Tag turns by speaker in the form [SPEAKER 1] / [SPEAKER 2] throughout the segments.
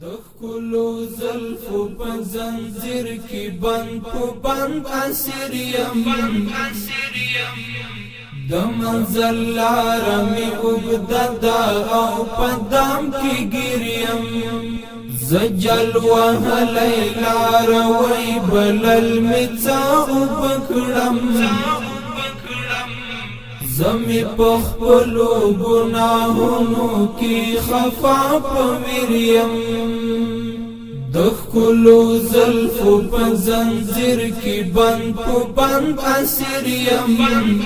[SPEAKER 1] دخلو زلفو په زنجیر کی بند په بند اسیر یم د منزل لار می اوږده او په دام کی ګریم زجل وهلی لار وی بلل می څا وبکړم زمی پخپلو گناہونو کی خفا پویریم دخلو زلفو پا زنجیر کی بند پو بند اسیریم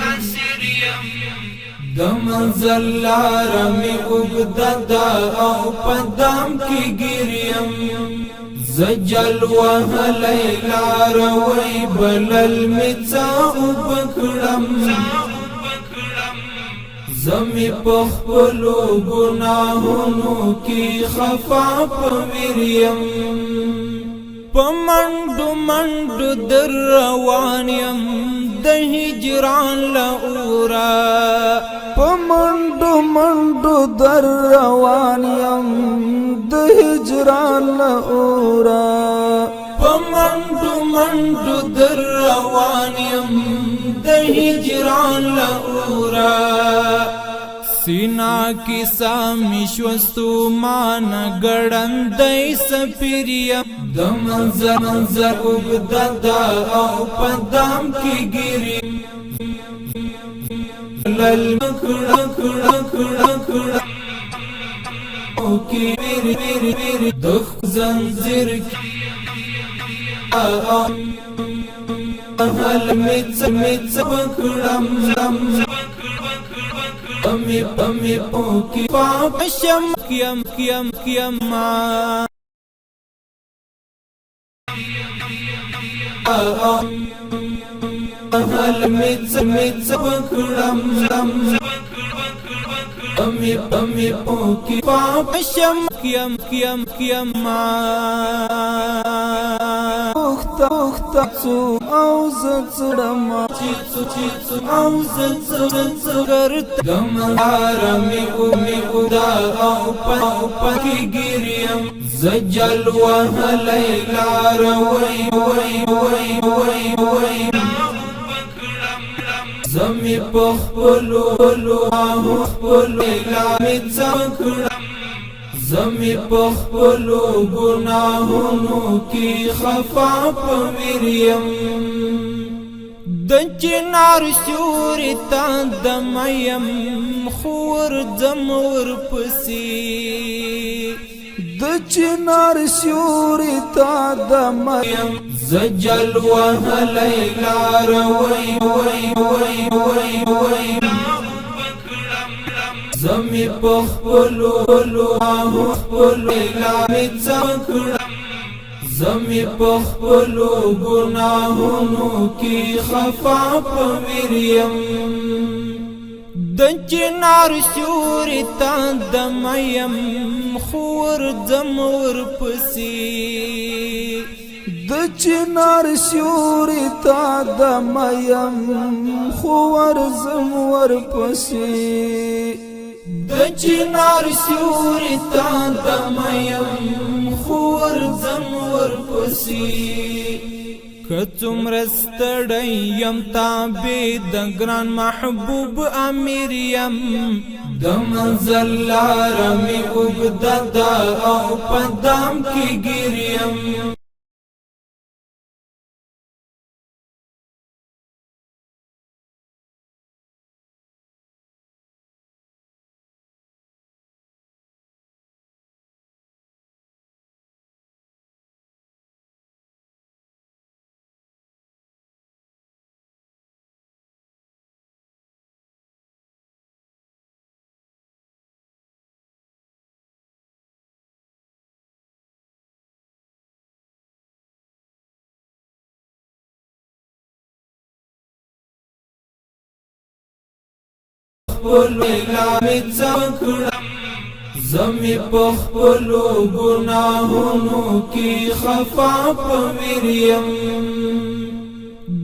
[SPEAKER 1] دمنزل لارمی اگددا او پدام کی گریم زجل وهلی لاروی بلل میتا اوبکڑم زمی پخپلو گناہونو کی خفا پویریم پمنڈو منڈو در روانیم د هجران لورا
[SPEAKER 2] پمنڈو منڈو در روانیم د هجران لورا
[SPEAKER 1] پمنڈو منڈو در روانیم د هجران لورا سینا کی سامی شوستو مان گڑندی سپیریم د منظر اگددا او پدام کی گریم للمکڑکڑکڑکڑ او کی ویر دخ زنزیر کی هل میت بکڑم امی اوکی پاپ شم کیم هل میت بکڑم امی اوکی پاپ شم کیم
[SPEAKER 2] اختا چو او زړم
[SPEAKER 1] چیڅو او زړت غم حرمي او دا او پکی ګریم زجل وهلی لار وی زمی پخپلو لامي څکړم زمی پخپلو گناہونو کی خفا پویریم د چنار سیوری تا دمیم خور زمور پسی
[SPEAKER 2] د چنار سیوری تا دمیم
[SPEAKER 1] زجل وهلی لار وی زمی پخپلو لامي څکړم زمی پخپلو گناہونو کی خفا پویریم د چنار سیوری تا دمیم خور زمور پسی
[SPEAKER 2] د چنار سیوری تا دمیم خور زمور پسی
[SPEAKER 1] د چنار سیوری تا دمیم خور زمور پسی کڅوم رستړیم تابع د ګران محبوب امیر یم د منزل لار می اوږده او پدام کی ګریم لامي څکړم زمی پخپلو گناہونو کی خفا پویریم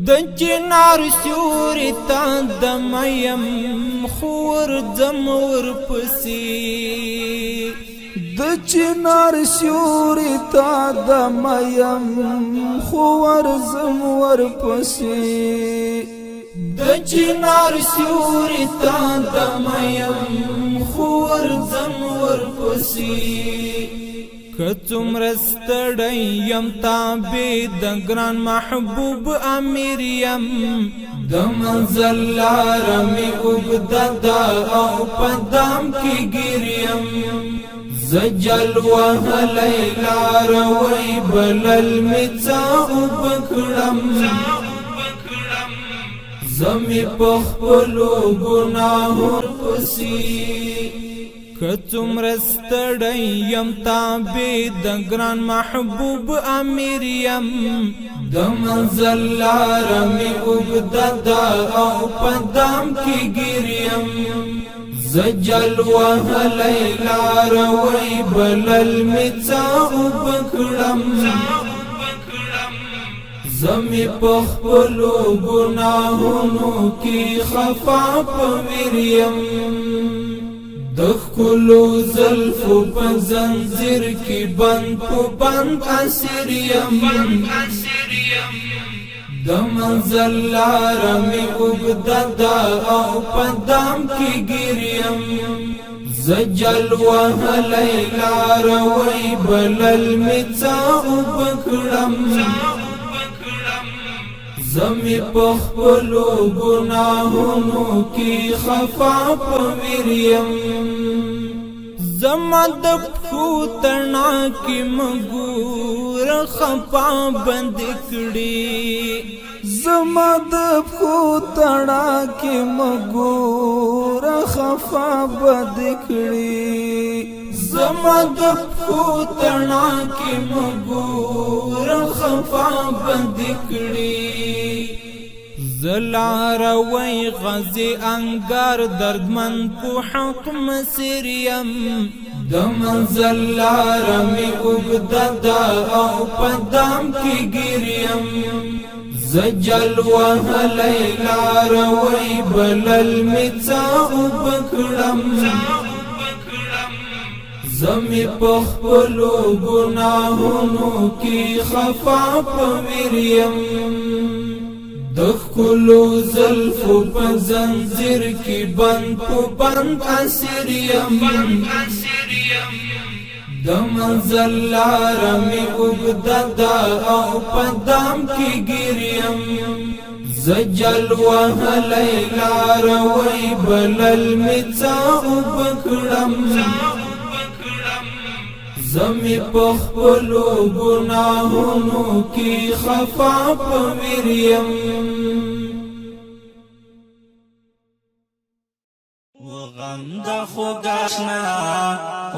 [SPEAKER 1] د چنار سیوری تا دمیم خور زمور پسی
[SPEAKER 2] د چنار سیوري تا د میم خو ورزم ورپسې
[SPEAKER 1] د چنار سیوري تا د میم خو ورزم ورپسې کڅومره ستړی یم تابع د ګران محبوب امیر یم د منزل لاره مې اوږده ده او په دام کې ګیر یم زه جل وهلی لاره وی بلل مې څه اوبه کړم زه مې په خپلو ګناهونو پسې کڅومره ستړی یم تابع د ګران محبوب امیر یم د منزل لاره مې اوږده ده او په دام کې ګیر یم زه جل وهلی لاره وی بلل مې څه اوبه کړم زه مې په خپلو ګناهونو کې خفا په ویر یم د ښکلو زلفو په زنځیر کې بند په بند اسیر یم د منزل لاره مې اوږده ده او په دام کې ګیر یم زه جل وهلی لاره وی بلل مې څه اوبه کړم زه مې په خپلو ګناهونو کې خفا په ویر یم زما د پښو تڼاکې مګوره خفا بند کړي
[SPEAKER 2] زما د پښو تڼاکې مګوره خفا بند کړي
[SPEAKER 1] زما د پښو تڼاکې مګوره خفا بند کړي زلاره وی غزی انگار دردمن په حق مسیر یم د منزل لاره مې اوږده ده او په دام کې ګیر یم زه جل وهلی لاره وی بلل مې څه اوبه کړم زه مې په خپلو ګناهونو کې خفا په ویر یم د ښکلو زلفو په زنځیر کې بند په بند اسیر یم د منزل لاره مې اوږده ده او په دام کې ګیر یم زه جل وهلی لاره وی بلل مې څه اوبه کړم زه مې په خپلو ګناهونو کې خفا په ویر یم
[SPEAKER 3] غم د خوګاشنا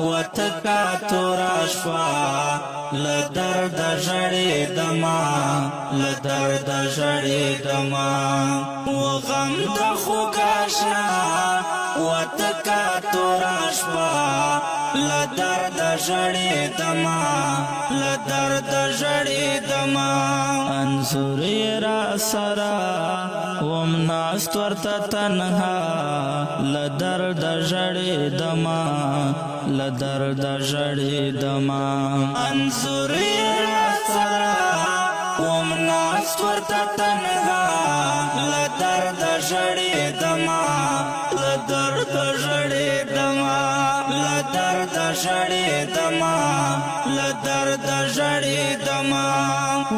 [SPEAKER 3] وتکا تورا شوا له درد ژړې دما له درد ژړې دما غم د خوګاشنا وتکا تورا شوا له درد ژړې دما له درد ژړې دما انصر را سرا وم ناست ورته تنها له درد ژړې دما له درد ژړې دما انصر را سرا وم ناست ورته تنها له درد ژړې دما له درد ژړې دما له درد ژړې دما له درد ژړې دما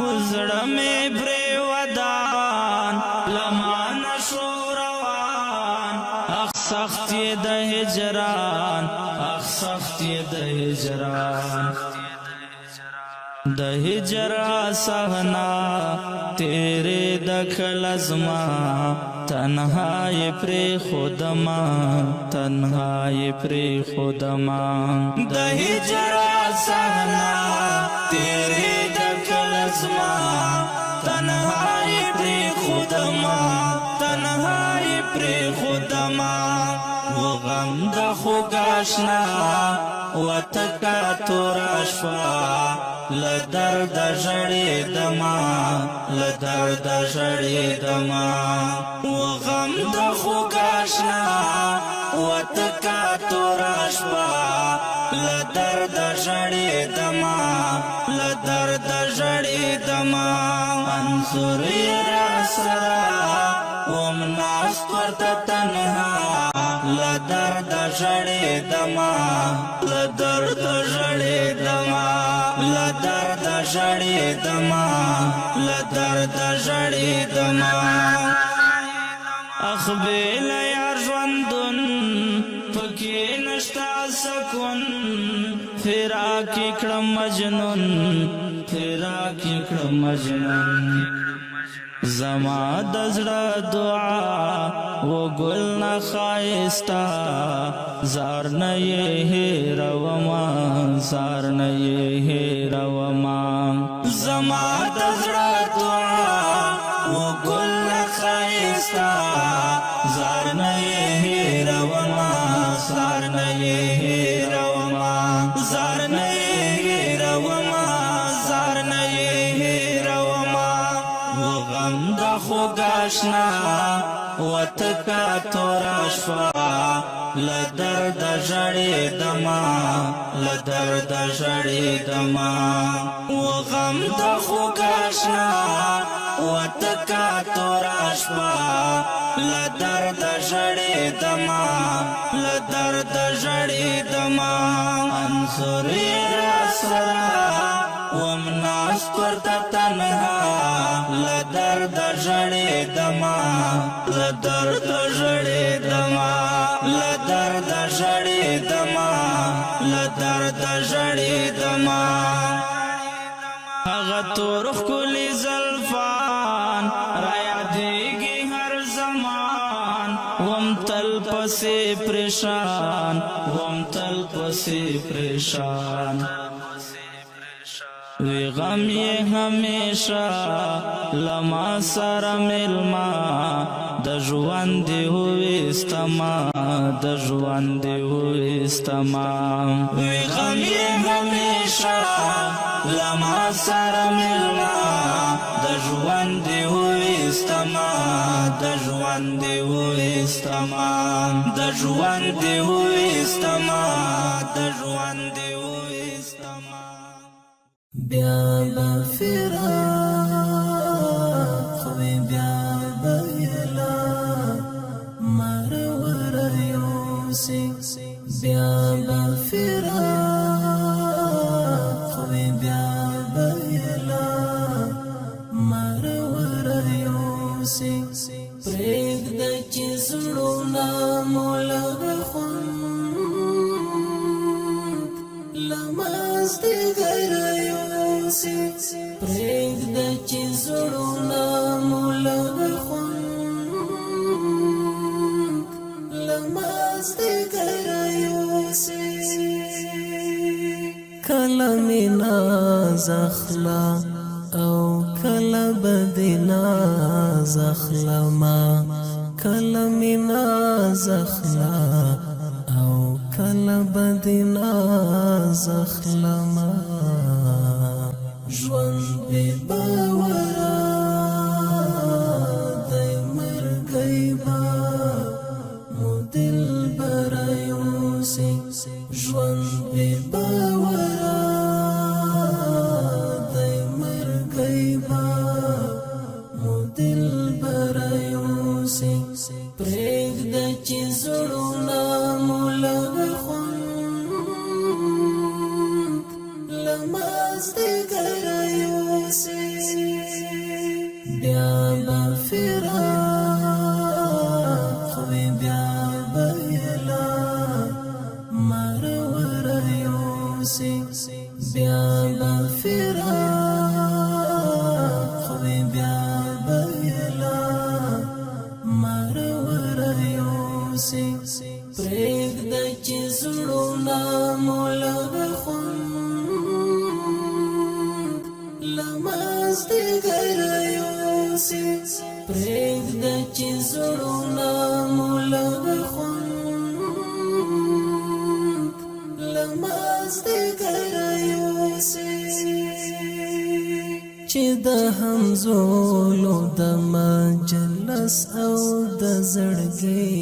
[SPEAKER 3] وزړه مې پرې ودان لمان شو روان اخ سخت یې د هجران اخ سخت یې د هجران د هجر صحنا تیرے دخل ازما تنہائی پری خودما تنہائی پری خودما د هجر صحنا تیرے دخل ازما تنہائی پری خودما تنہائی پری خودما غم د خوګاشنا وتکا تورا شوا لدرد ژړې دما لدرد ژړې دما غم د خوګاشنا وتکا تورا شوا لدرد ژړې دما لدرد ژړې دما انصر را سرا وم ناست ورته تنها لدرد ژړې دما لدرد ژړې دما لدرد ژړې دما لدرد ژړې دما اخبیل یار ژوندون پکې نشتا سکون فراق کړم مجنون فراق کړم مجنون زما د زړه دعا و ګل نه ښایسته زار نه یې هېرومه زار نه یې هېرومه زما د زړه دعا و ګل نه ښایسته زار نه یې هېرومه زار نه یې هېرومه زار نه یې هېرومه زار نه یې هېرومه غم د خوګاشنا وتکا تورا شوا لدرد ژړې دما لدرد ژړې دما غم د خوګاشنا وتکا تورا شوا لدرد ژړې دما لدرد ژړې دما انصر را سرا وم ناست ورته تنها لدرد ژړې دما لدرد ژړې دما لدرد ژړې دما لدرد ژړې دما هغه تور ښکلي زلفان را یادېږي هر زمان وم تل پسې پریشان وم تل پسې پریشان وی غم یہ ہمیشہ لما سارا ملما د ژوند ہوئی استما د ژوند ہوئی استما وی غم یہ ہمیشہ لما سارا ملما د ژوند ہوئی استما د ژوند ہوئی استما د ژوند ہوئی استما د ژوند ہوئی استما
[SPEAKER 2] بیا به فراق وی بیا به اعلان مرور یوسی بیا به فراق وی بیا به اعلان مرور یوسی پرېږده چې زړونه مو لږ خوند لمازدیګر پرېږده چې زړونه مو لږ خوند لمازدیګر یوسي کله مې ناز اخله او کله به دې ناز اخلمه کله مې ناز اخله او کله به دې ناز اخلمه ژوند بې باوره دی مرګی به مو دلبره یوسي ژوند بې باوره دی مرګی به مو دلبره یوسي پرېږده چې زړونه مو لږ خوند لمازدیګر یوسي بیا به فراق وی بیا به اعلان مرور یوسي بیا به فراق وی بیا به اعلان مرور یوسي پرېږده چې زړونه مو لږ خوند لمازدیګر یوسي پرېږده چې زړونه مو لږ خوند لمازدیګر یوسي چې د همزولو د مجلس او د زړګي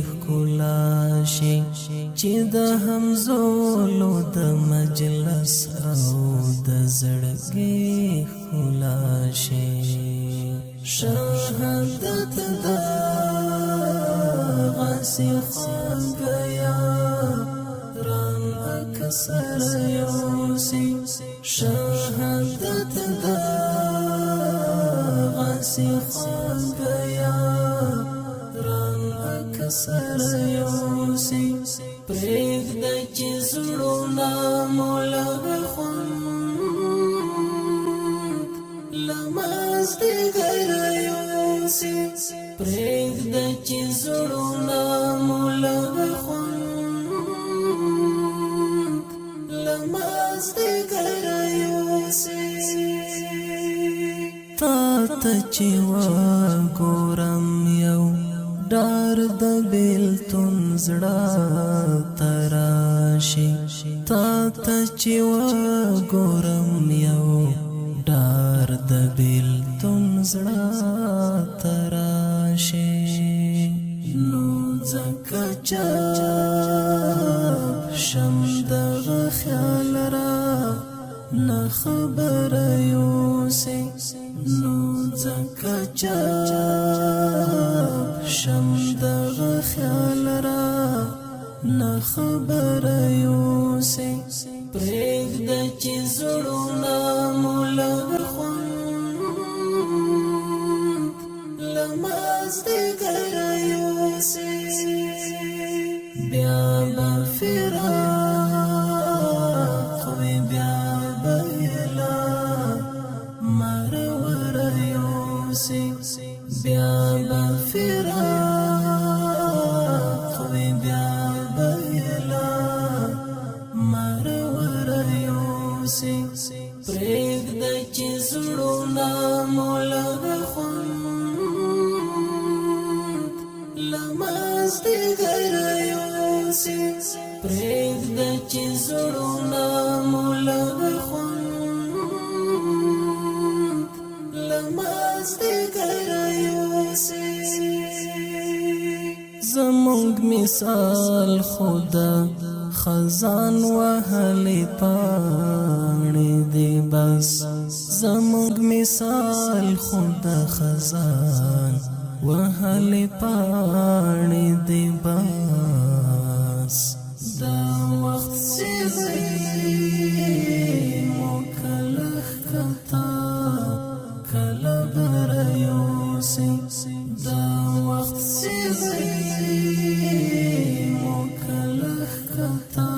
[SPEAKER 2] ښکلا شي چې د همزولو د مجلس او د زړګي ښکلا شي شهادت دا غاسي خوان گیا ران اکثر یوسی شهادت دا غاسي خوان گیا ران اکثر یوسی پریگ دا چی زڑونا مولغ خوند لماز دیگر یوسی پریگ دا چی زڑونا مولغ خوند لماز دیگر یوسی تا تچی و گورم یو دار د بیلتون زړه تراشي تا ته چې وګورم یو دار د بیلتون زړه تراشي نو ځکه چاپ شم دغه خیال را نه خبره یوسي نو ځکه چاپ شم دغه خیال را نه خبره یوسي پرېږده چې زړونه مو لږ خوند له مازدیګره یوسي بیا به فراق وي بیا به اعلان مرور یوسي بیا به فراق وي بیا به اعلان مرور یوسي پرېږده چې زړونه مو لږ خوند له مازدیګره یوسي پرېږده چې زړونه مو لږ خوند له مازدیګره یوسي زمونږ مثال خدا خزان وهلې پاڼې دی بس زمونږ مثال خدا خزان وهلې پاڼې دی بس دا وخت سیوی مو کله ښکتا کله بره یوسي دا وخت سیوی مو کله ښکتا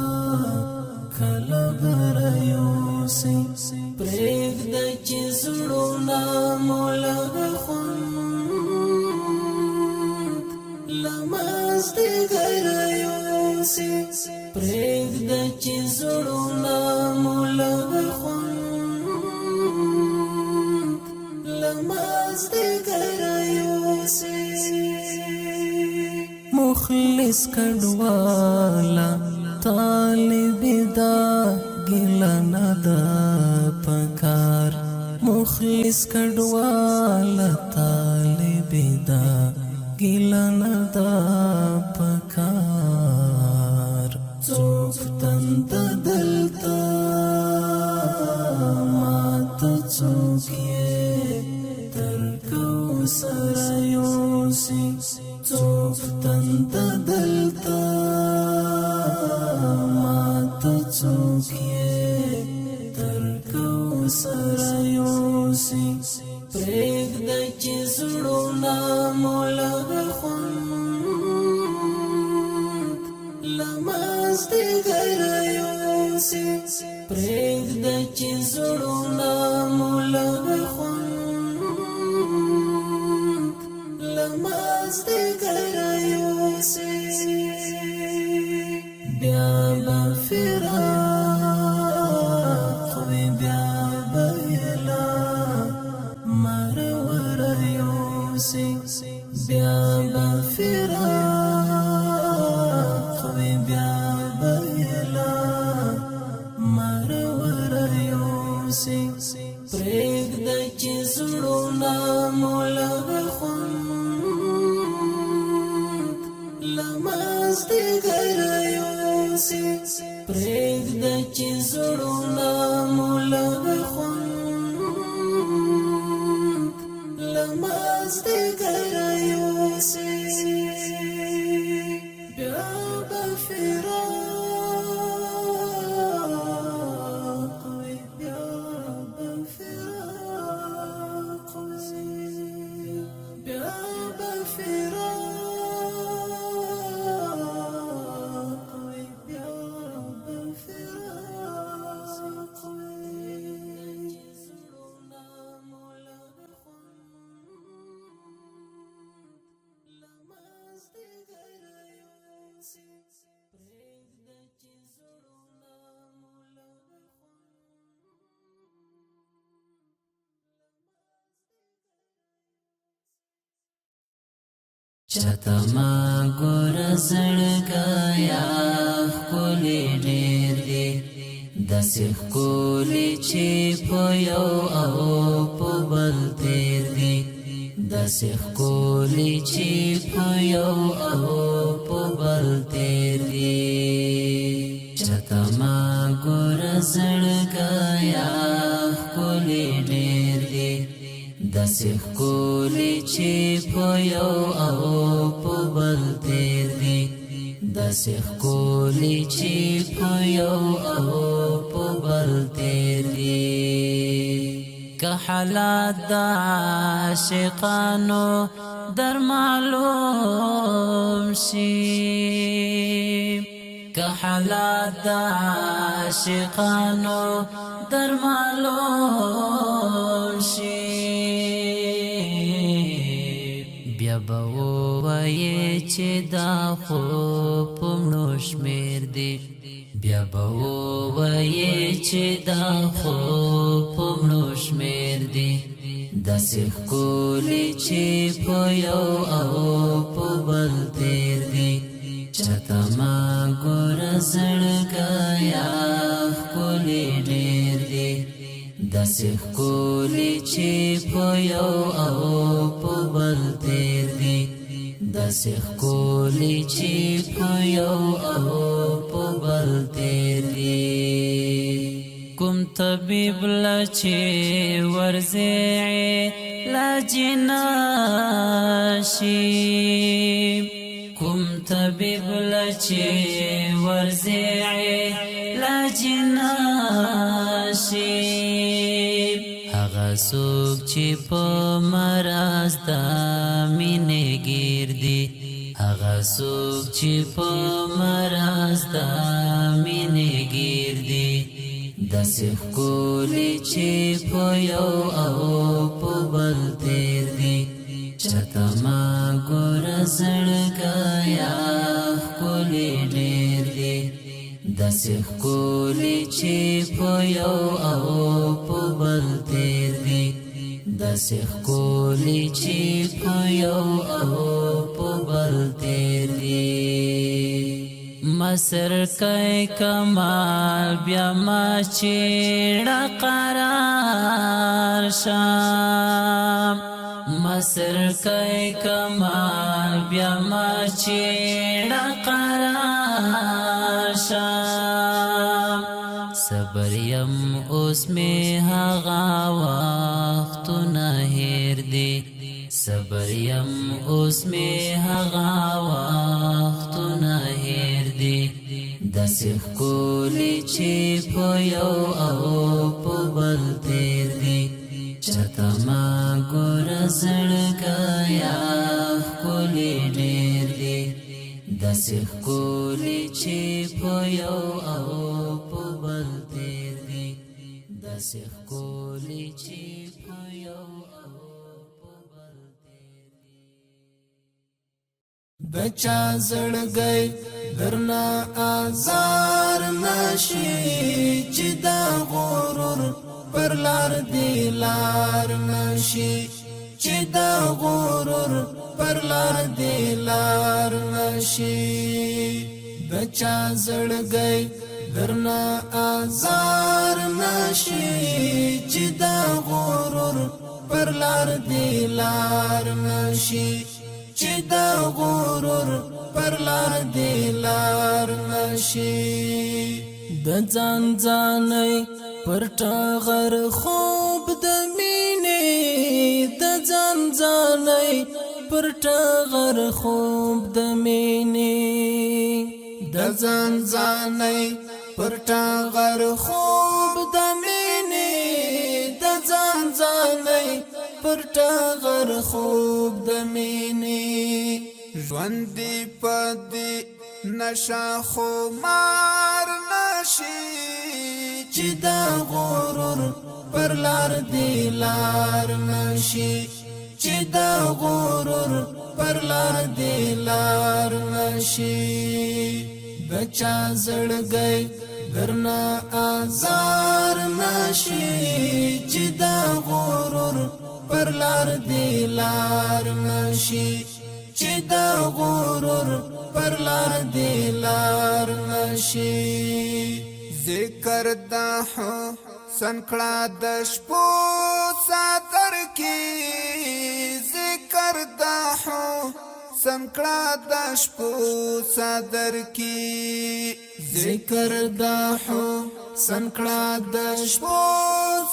[SPEAKER 2] کله بره یوسي پرېږده چې زړونه مو لږ خوند له مازدیګره یوسي پرېږده چې زړونه مو لږ خوند له مازدیګره یوسي مخلص کډوالا طالب دا ګیله نه ده پکار مخلص کډوالا طالب دا ګیله نه ده پکار څوک تنده دلته ماته څوک یې تر کوثره یوسي څوک تنده دلته ماته څوک یې تر کوثره یوسي پرېږده چې زړونه مو لږ خوند له مازدیګره یوسي پرېږده چې زړونه مو لږ خوند له مازدیګره یوسي بیا به فراق وي بیا به اعلان مرور یوسي بیا به فراق وي بیا به اعلان مرور یوسي پرېږده چې زړونه مو لږ خوند له مازدیګره چاته ما ګور زړګیا ښکلی ډېر دی داسې ښکلی چې په یو او په بل تېر دی داسې ښکلی چې په یو او په بل تېر دی چاته ما ګور زړګیا ښکلی ډېر دی داسې ښکلی چې په یو او په بل تېر دی داسې ښکلی چې په یو او په بل تېر دی که حالات د عاشقانو در معلوم شي که حالات د عاشقانو در معلوم شي بیا به ووایې چې دا خو په مړو شمېر دی بیا به ووایې چې دا خو په مړو شمېر دی داسې ښکلی چې په یو او په بل تېر دی چاته ما ګوره زړګیا ښکلی ډېر دی داسې ښکلی چې په یو او په بل تېر دی داسې ښکلی چې په یو او په بل تېر دی کوم طبیب له چې ورځې علاج نشي کوم طبیب له چې ورځې علاج نشي هغه څوک چې په مرض د مینې ګیر دی هغه څوک چې په مرض د مینې ګیر دی داسې ښکلی چې په یو او په بل تېر دی چاته ما ګوره زړګیا ښکلی ډېر دی داسې ښکلی چې په یو او په بل تېر دی داسې ښکلی چې په یو او په بل تېر دی مسر کای کمال بیا ما چیړه قرار شام مسر کای کمال بیا ما چیړه قرار شام صبر یم اوس می هغه وختونه هیر دی صبر یم اوس می هغه وختونه هیر دی داسې ښکلی چې په یو او په بل تېر دی چاته ما ګوره زړګیا ښکلی ډېر دی داسې ښکلی چې په یو او په بل تېر دی داسې ښکلی چې په یو او په بل تېر دی
[SPEAKER 1] د چا زړګی درنا آزار نشي چې دا غرور پر لار دی لار نشي چې دا غرور پر لار دی لار نشي د چا زړګی درنا آزار نشي چې دا غرور پر لار دی لار نشي چې دا غرور پر لار دی لار نشي د ځان ځانۍ پر ټغر خوب د مینې د ځان ځانۍ پر ټغر خوب د مینې د ځان ځانۍ پر ټغر خوب د مینې د ځان ځانۍ پر ټغر خوب د مینې ژوند پدې نشا خمار نشي چې دا غرور پر لار دی لار نشي چې دا غرور پر لار دی لار نشي د چا زړګی درنا آزار نشي چې دا غرور پر لار دی لار نشي
[SPEAKER 2] چې د غرور پر لار دی لار نشي
[SPEAKER 1] ذکر د حسن کړه د شپو ساتر کی ذکر د حسن کړه د شپو صدر کی
[SPEAKER 2] ذکر د حسن کړه د شپو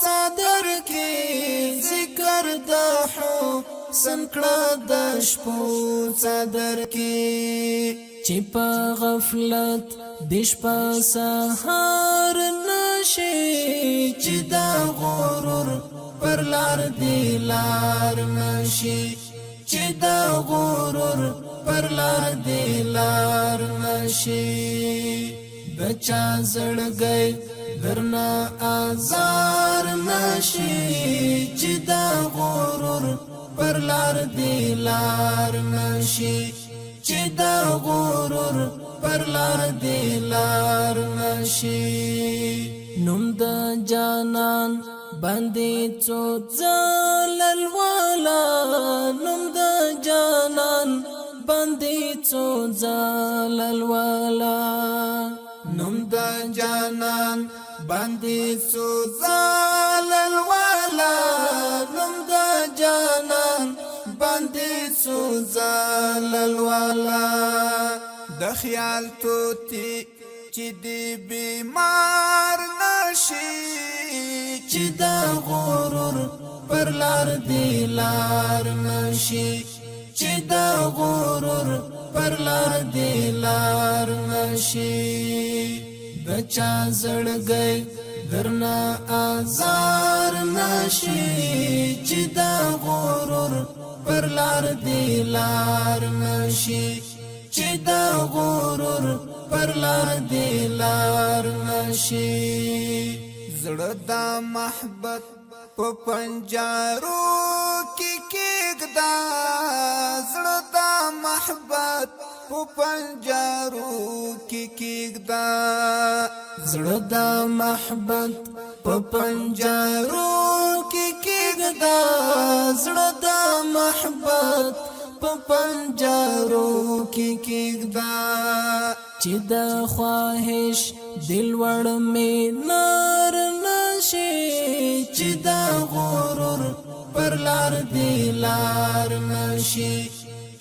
[SPEAKER 2] صدر کی ذکر د حسن کړه د شپو صدر کی چې په غفلت د شپه سهار نشي چې د غرور پر لار دی لار نشي چې د غرور پر لار دی لار نشي بچا زړګي درنا آزار نشي چې د غرور پر لار دی لار نشي چې د غرور پر لار دی لار نشي نوم د جانان باندې څو ځلل والا نوم د جانان باندې څو ځلل والا
[SPEAKER 1] نوم د جانان باندې څو ځلل والا
[SPEAKER 2] نوم د جانان باندې څو ځلل والا
[SPEAKER 1] د خیال توتی چې دی بیمار نشي
[SPEAKER 2] چې د غرور پر لار دی لار نشي چې د غرور پر لار دی لار نشي بچا زړګي درنا آزار نشي چې د غرور پر لار دی لار نشي چې د غرور پر لار دی لار نشي
[SPEAKER 1] زړه د محبت په پنجارو کې کېږدا زړه د محبت په پنجارو کې کېږدا
[SPEAKER 2] زړه د محبت په پنجارو کې کېږدا زړه د محبت په پنجارو کې کېږدا چې د خواهش دل وړ می نار نشي چې د غرور پر لار دی لار نشي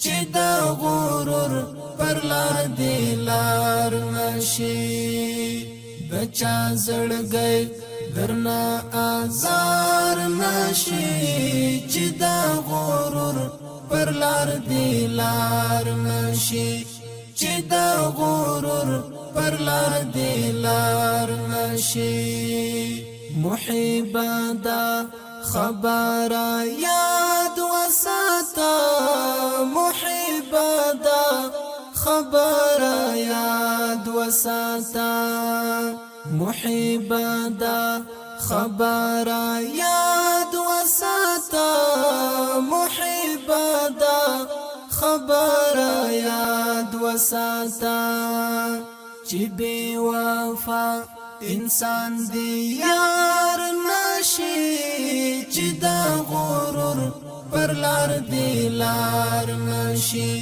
[SPEAKER 2] چې د غرور پر لار دی لار نشي بچا زړګي درنا آزار نشي چې د غرور پر لار دی لار نشي چې د غرور پر لار دی لار نشي محبا دا خبر یاد وساتا محبا دا خبر یاد وساتا محبا دا خبر یاد وساتا محبا دا خبر یاد وساتا چې بے وفا انسان دی یار نشي چې د غرور پر لار دی لار نشي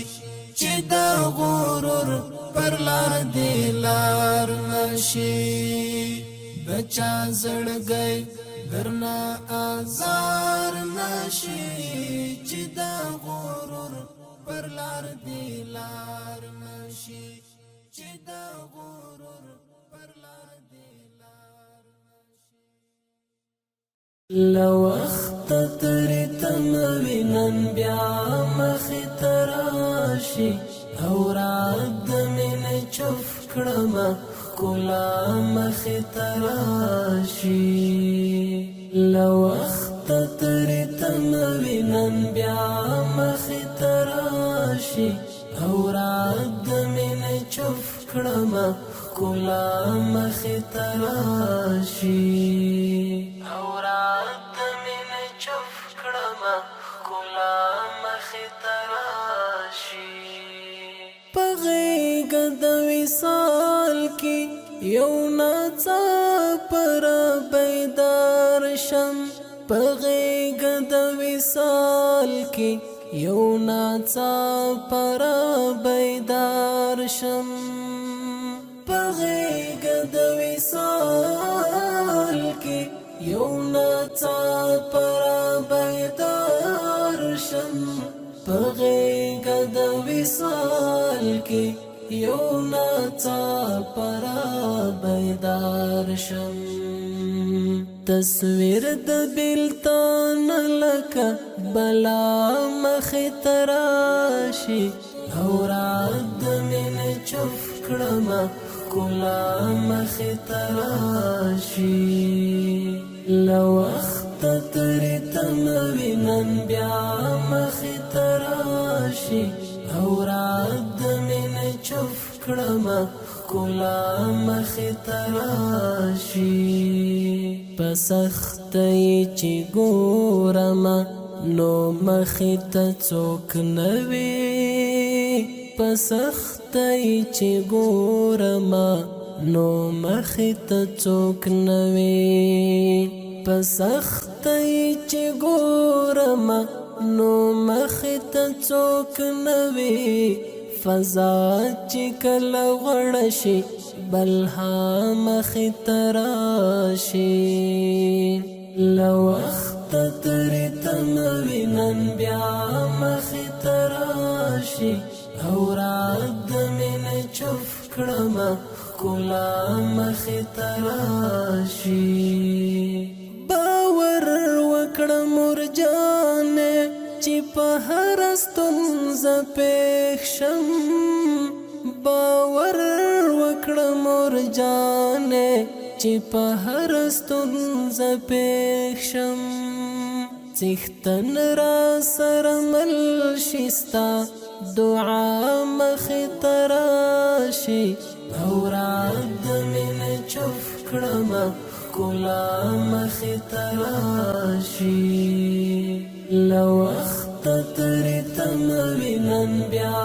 [SPEAKER 2] چې د غرور پر لار دی لار نشي بچا زړګي درنا آزار نشي چې د غرور پر لار دی لار نشي چې د غرور پر لار دی لار نشي لو وخت ترې تموینن بیا مخې تراشي او راد مینې چوف کړم ښکلا مخې تراشي لو وخت ترې تموینن بیا مخې تراشي او راد مینې چوف کړم ښکلا مخې تراشي او راد مینې چوف کړم ښکلا مخې تراشي په غېږه د وصال کې یو ناڅاپه را بیدار شم په غېږه د وصال کې یو ناڅاپه را بیدار شم په غېږه د وصال کې یو ناڅاپه را بیدار شم په غېږه د وصال کې یو ناڅاپه را بیدار شم تصویر د بیلتان لکه بلا مخې ته راشي او رات د مینې چوف کړمه ښکلا مخې ته راشي له وخته ترې تمه وي نن بیا مخې ته راشي او رات د مینې چوف کړمه ښکلا مخې ته راشي په سختۍ چې ګورمه نو مخې ته څوک نه وي په سختۍ چې ګورمه نو مخې ته څوک نه وي په سختۍ چې ګورمه نو مخې ته څوک نه وي فضا چې کله غوړه شي بلها مخې ته راشي له وخته ترې تمه وي نن بیا مخې ته راشي او رات د مینې چوف کړمه ښکلا مخې ته راشي باور وکړه مور جانې چې په هر ستونزه پېښ شم باور وکړه مور جانې چې په هر ستونزه پېښ شم څښتن را سره مل شي ستا دعا مخې ته راشي او رات د مینې چوف کړمه ښکلا مخې ته راشي له وخته ترې تمه وي نن بیا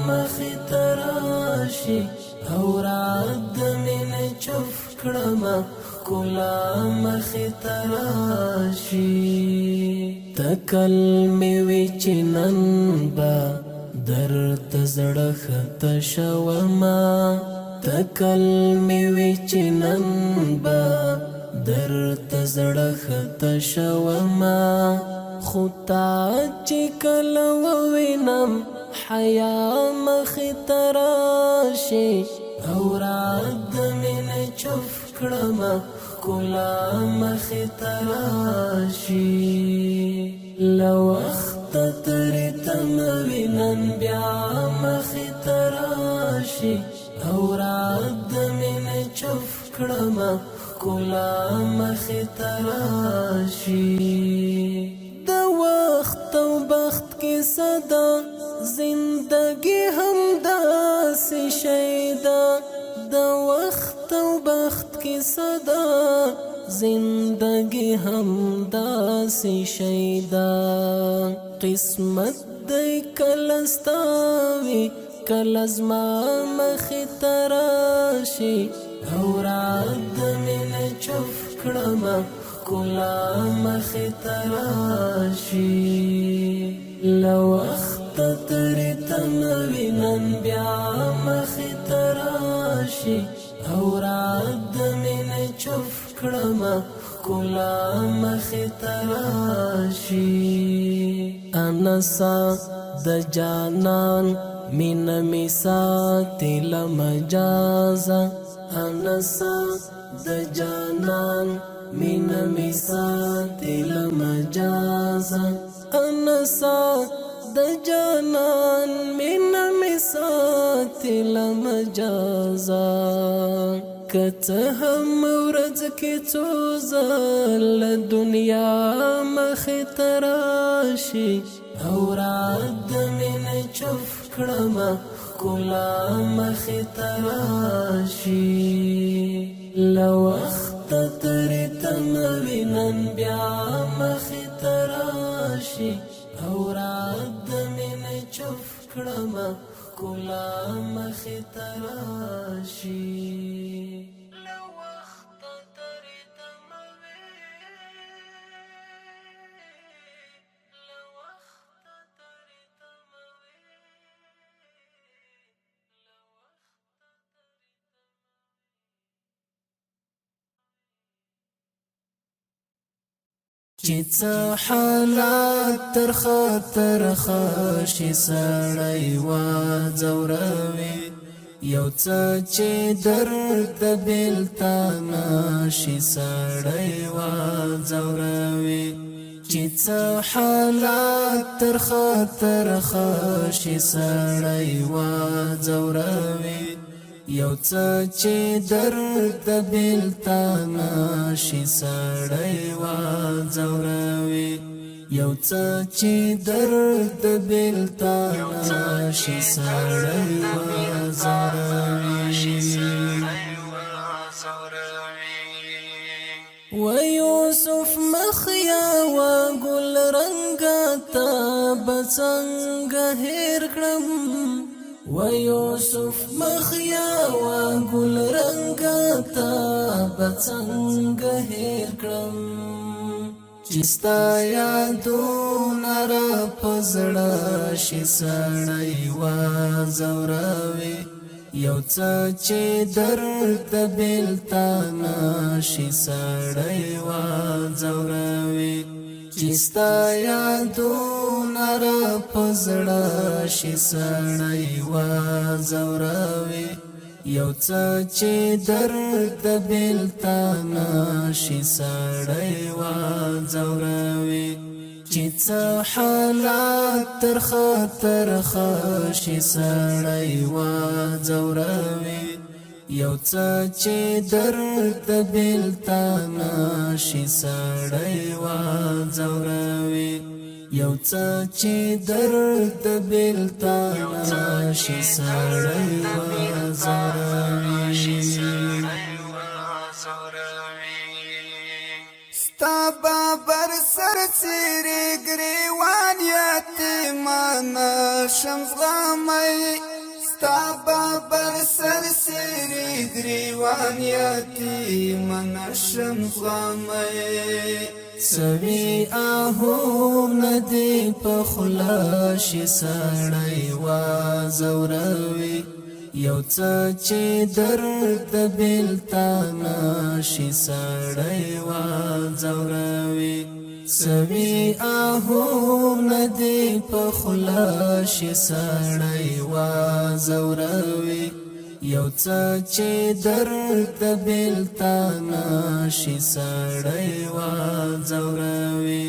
[SPEAKER 2] مخې ته راشي او رات د مینې چوف کړمه ښکلا مخې ته راشي تکل مې وي چې نن به درته زړه ښکته شومه تکل مې وي چې نن به درته زړه ښکته شومه خو تا چې کله ووینم حیا مخې ته راشي او رات د مینې چوف کړمه ښکلا مخې ته راشي له وخته ترې تمه وي نن بیا مخې ته راشي او رات د مینې چوف کړمه ښکلا مخې ته راشي د وخت او بخت کې صدا زندگی هم داسې شی ده د وخت او بخت کې صدا زندگی هم داسې شی ده قسمت دی کله ستا وي کله زما مخې ته راشي او رات د مینې چوف کړمه ښکلا مخې ته راشي له وخته ترې تمه وي نن بیا مخې ته راشي او رات د مینې چوف کړمه ښکلا مخې ته راشي انسا د جانان مینه مې ساتي له مجازه انسا د جانان مینه مې ساتي له مجازه انسا د جانان مینه مې ساتي له مجازه که څه هم ورځ کې څو ځله دنیا مخې ته راشي او رات د مینې چوف کړمه ښکلا مخې ته راشي له وخته ترې تمه وي نن بیا مخې ته راشي او رات د مینې چوف کړمه ښکلا مخې ته راشي چې څه حالات تر خطر خشي سړی وا ځوروي یو څه چې درد بېلتان شي سړی وا ځوروي چې څه حالات تر خطر خشي سړی وا ځوروي یو څه چې درد بېلتان شي سړی وا ځوروي یو څه چې درد بېلتان شي سړی وا ځوروي و یوسف مخیا و ګل رنګا ته بڅنګه هېر کړم و یوسف مخیا و ګل رنګا ته بڅنګه هېر کړم چې ستا یادونه را په زړه شي سړی وا ځوروي یو څه چې درد بېلتان شي سړی وا ځوروي چې ستا یادونه را په زړه شي سړی وا ځوروي یو څه چې درد بېلتان شي سړی وا ځوروي چې څه حالات تر خطر خشي سړی وا ځوروي یو څه چې درد بېلتان شي سړی وا ځوروي یو څه چې درد بېلتان شي سړی وا ځوروي
[SPEAKER 4] ستا بابر سر سیری گریوان یتیمان شمس غامی ستا بابر سر سیری گریوان یتیمان شمس غامی
[SPEAKER 2] سوي آهو ندی په خلا شي سړی وا ځوروي یو څه چې درد بېلتان شي سړی وا ځوروي سوي آهو ندی په خلا شي سړی وا ځوروي یو څه چې درد بېلتان شي سړی وا ځوروي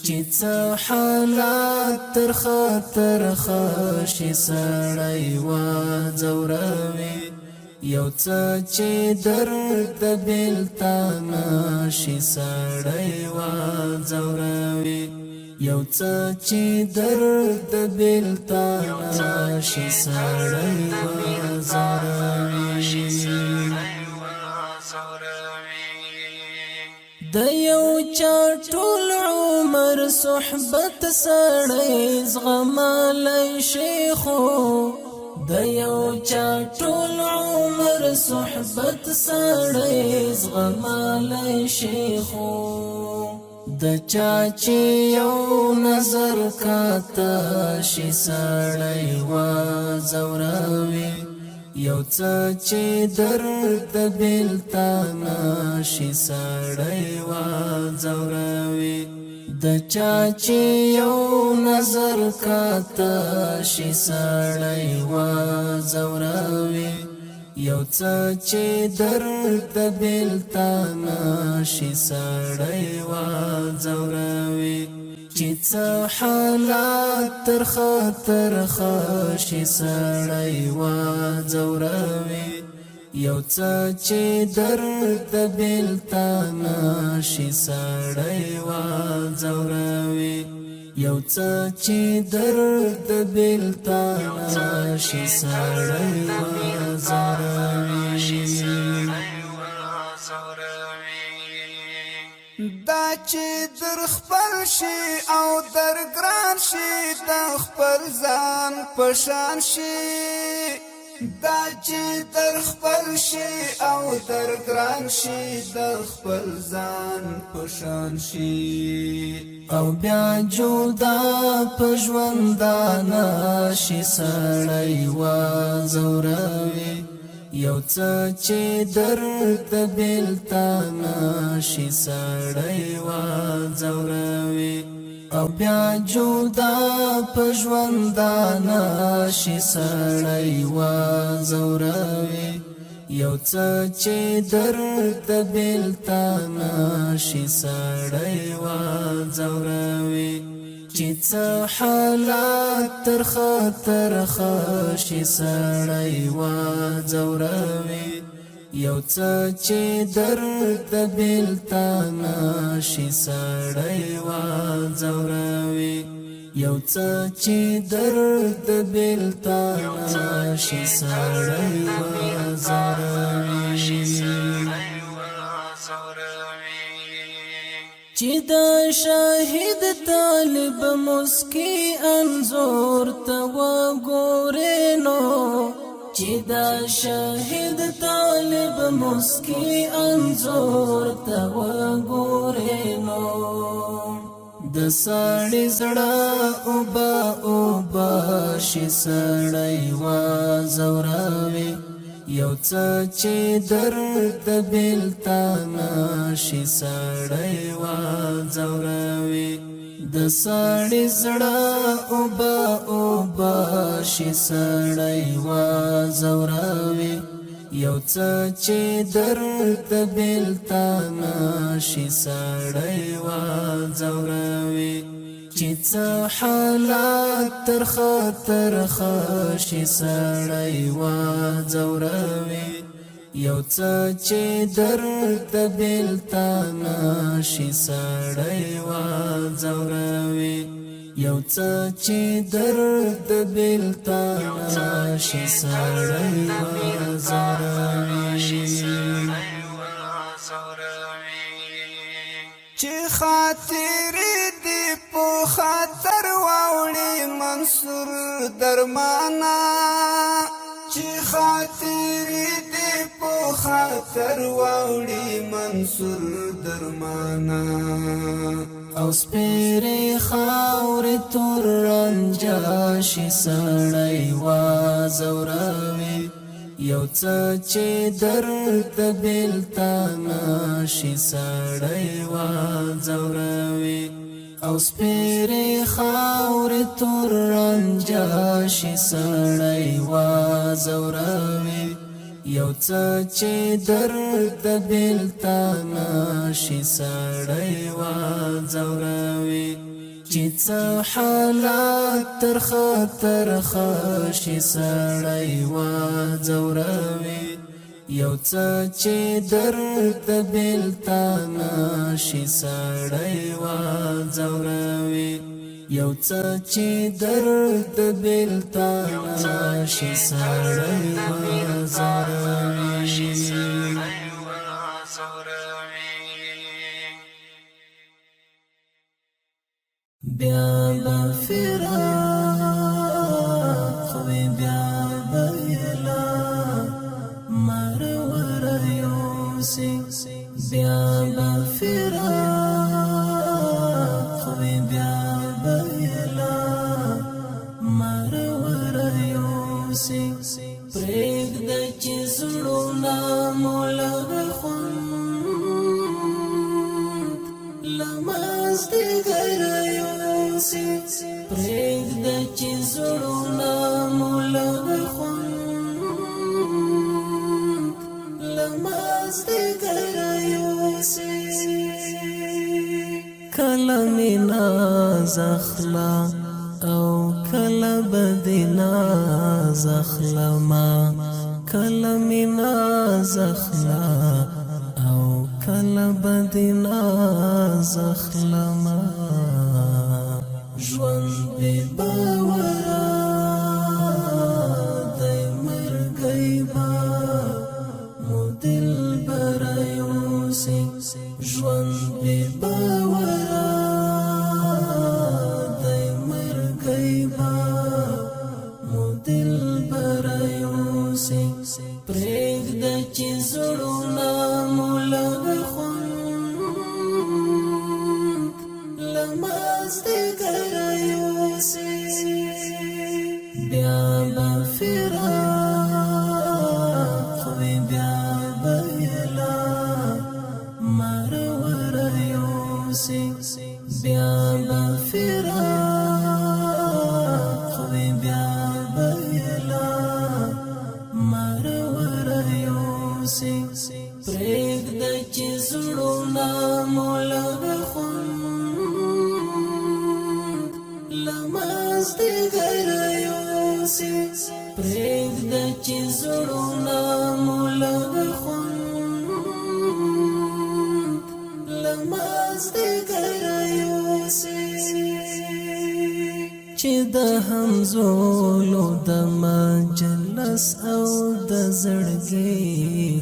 [SPEAKER 2] چې څه حالات تر خطر خشي سړی وا ځوروي یو څه چې درد بېلتان شي سړی وا ځوروي یو څه چې درد بېلتان شي سړی وا ځوروي د یو چا ټول عمر صحبت سړی زغملی شي خو د یو چا ټول عمر صحبت سړی زغملی شي خو د چا چې یو نظر کاته شي سړی وا ځوروي یو څه چې درد بېلتان شي سړی وا ځوروي د چا چې یو نظر کاته شي سړی وا ځوروي یو څه چې درد بېلتان شي سړی وا ځوروي چې څه حالات تر خطر خشي سړی وا ځوروي یو څه چې درد بېلتان شي سړی وا ځوروي یو څه چې درد بېلتان شي سړی وا ځوروي
[SPEAKER 4] دا چې در خپل شي او در ګران شي د خپل ځان پشان شي دا چې در خپل شي او در ګران شي د خپل ځان پشان شي
[SPEAKER 2] او بیا جدا په ژوندانه شي سړی وا ځوروي یو څه چې درد بېلتانه شي سړی وځوروي او بیا جدا په ژوندانه شي سړی وځوروي یو څه چې درد بېلتانه شي سړی وځوروي چې څه حالات ترخه شي سړی وځوروي یو څه چې درد بېلتانه شي سړی وځوروي یو څه چې درد بېلتانه شي سړی وځوروي چې د شاهد طالب مسکی انظور ته وګورې نو چې د شاهد طالب مسکی انظور ته وګورې نو د سړی زړه اوبه شي سړی وځوروي یو څه چې درد بېلتانه شي سړی وځوروي د سړی زړه اوبه شي سړی وځوروي یو څه چې درد بېلتانه شي سړی وځوروي چې څه حالات ترخه شي سړی وځوروي یو څه چې درد بېلتانه شي سړی وځوروي یو څه چې درد بېلتانه شي سړی وځوروي
[SPEAKER 4] چې خاطرې دې په خاطر واوړي منصور درمانا چې خاطرې دې په خاطر واوړي منصور درمانا
[SPEAKER 2] او سپېرې خاورې تور رنجه شي سړی وځوروي یو څه چې درد بېلتانه شي سړی وځوروي او سپېرې خاورې تور رنجه شي سړی وځوروي یو څه چې درد بېلتانه شي سړی وځوروي چې څه حالات ترخه شي سړی وځوروي یو څه چې درد بېلتانه شي سړی وځوروي یو څه چې درد بېلتانه شي سړی وځوروي بیا به فراق وي بیا به اعلان مرور یوسي بیا به فراق وي بیا به اعلان مرور یوسي پرېږده چې زړونه مو لږ خوند له مازدیګر پرېږده چې زړونه مو لږ خوند له مازدیګر یوسي کله مې ناز اخله او کله به دې ناز اخلمه کله مې ناز اخله او کله به دې ناز اخلمه ژوند بې باوره دی مرګی به مو دلبره یوسي ژوند بې باوره دی مرګی به مو دلبره یوسي پرېږده چې زړونه مو لږ خوند له مازدیګر یوسي بیا به فراق بیا بفراق وی بیا بیلا مرور یوسی پریگ دا چی زڑونا مولغ خوند لماز دیگر یوسی پریگ دا چی زڑونا مولغ خوند لماز دیگر یوسی چې د همزولو د مجلس او د زړګي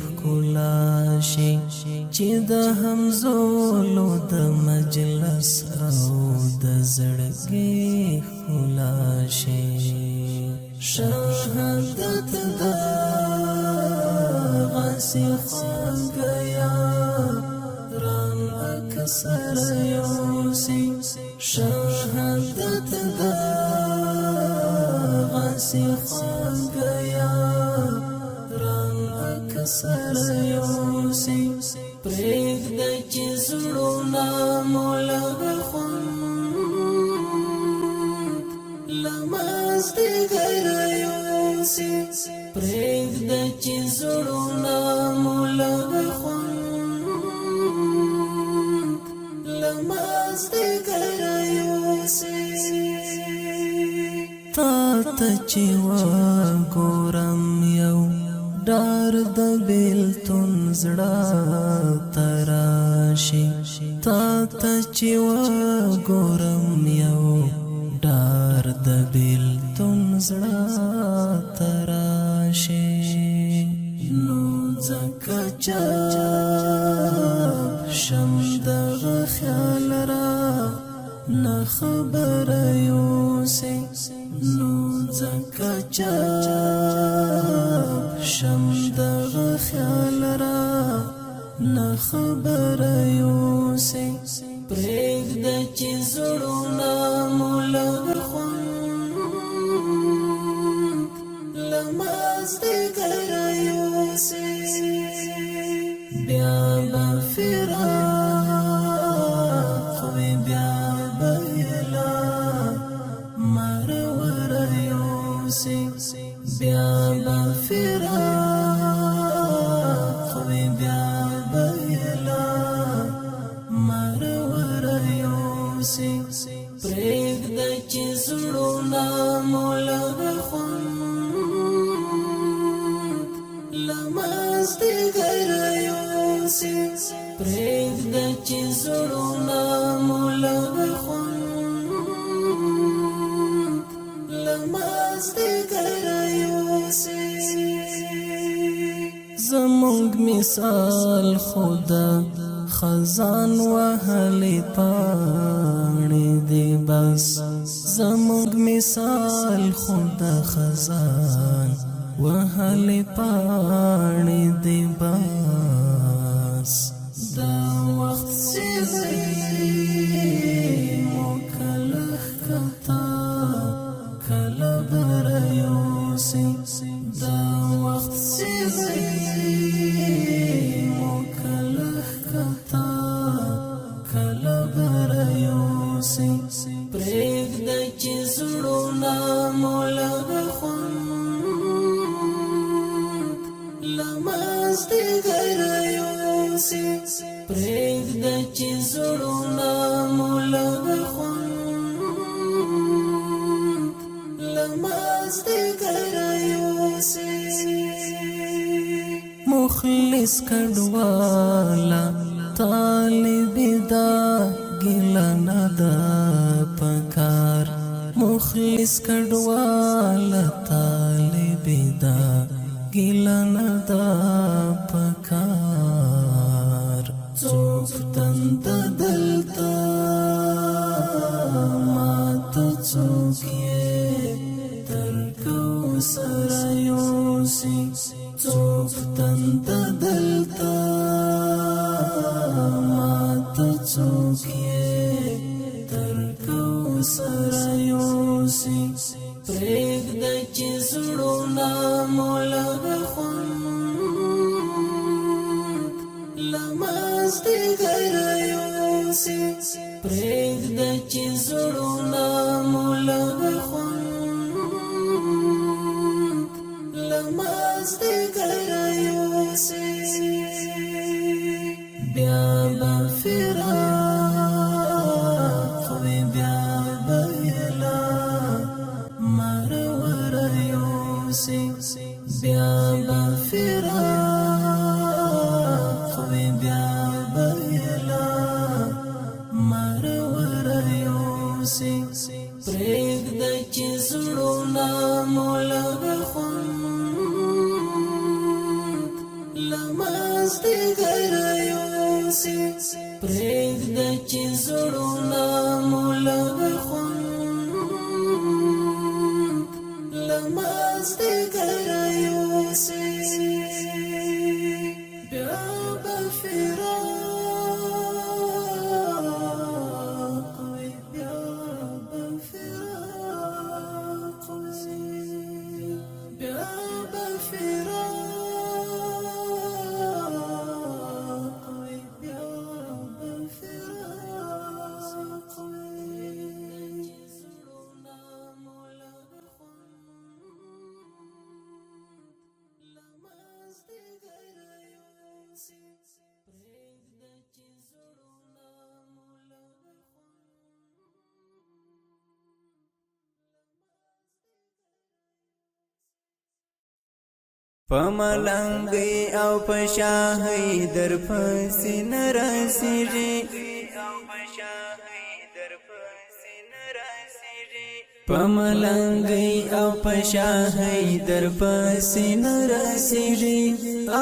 [SPEAKER 2] ښکلا شي چې د همزولو د مجلس او د زړګي ښکلا شي شهادت د غسی خوږیا ران اکثر یوسی شهادت دا غسی خوږیا ران اکثر یوسی پریگ دا چی زڑونا مولغ خوند لماز دیگر یوسی پریگ دا چی زڑونا مولغ خوند لماز دیگر یوسی تا تچی و گورم یو ډار د بیلتون زړه تراشي تا تچی و گورم یو ډار د بیلتون زړه تراشي نو ځکه چاپ شم دغه خیال را نه خبر یوسی نو ځکه چاپ شم دغه خیال را نه خبر یوسی پرېږده چې زړونه مو لږ خوند له مازدیګر یوسی بیا به فراق وي بیا به یلا مرور یوسی بیا به فراق وي بیا به یلا مرور یوسی پرېږده چې زړونه مو لږ خوند له مازدیګر یوسی پرېږده چې زړونه مو لږ خوند له مازدیګر یوسی زمونږ مثال خدا خزان وهلی پاڼې دی بس زمونږ مثال خدا خزان وهلی پاڼې دی بس دا وخت سیزی مو کله ښکتا کله بره یوسی دا وخت سیزی مو کله ښکتا کله بره یوسی پرېږده چې زړونه مو لږ خوند له مازدیګر یوسی پرېږده چې زړونه مو لږ خوند له مازدیګر یوسی مخلص کډوالا طالب دا ګیله نه ده پکار مخلص کډوالا طالب دا ګیله نه ده پکار څوک دنده دلته ماته څوک یې تر کوثره یوسی څوک دنده دلته ماته څوک یې تر کوثره یوسی پرېږده چې زړونه مو لږ خوند له مازدیګر یوسی پرېږده چې زړونه مو لږ خوند له مازدیګره یوسي بیا به فراق وي بیا به یلا مروره یوسي بیا به فراق وي بیا به یلا مروره یوسي پرېږده چې زړونه مو لږ خوند له مازدیګره یوسي پرېږده چې زړونه مو لږ خوند له مازدیګره یوسي بیا به فراق وي بیا به فراق وي بیا به فراق وي بیا به فراق وي زړونه مو لږ خوند له مازدیګره یوسي پرېږده چې زړونه مو لږ
[SPEAKER 5] پملنګي او پشاهي در پسې نرسېږي پملنګي او پشاهي در پسې نرسېږي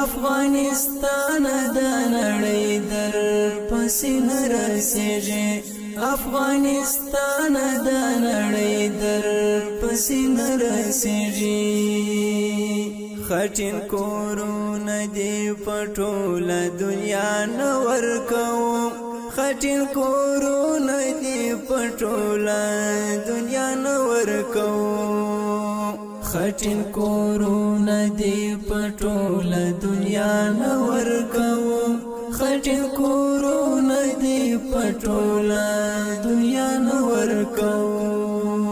[SPEAKER 5] افغانستان د نړۍ در پسې نرسېږي افغانستان د نړۍ در پسې نرسېږي خټین کورونه دی پټوله دنیا نه ورکوم خټین کورونه دی پټوله دنیا نه ورکوم خټین کورونه دی پټوله دنیا نه ورکوم خټین کورونه دی پټوله دنیا نه ورکوم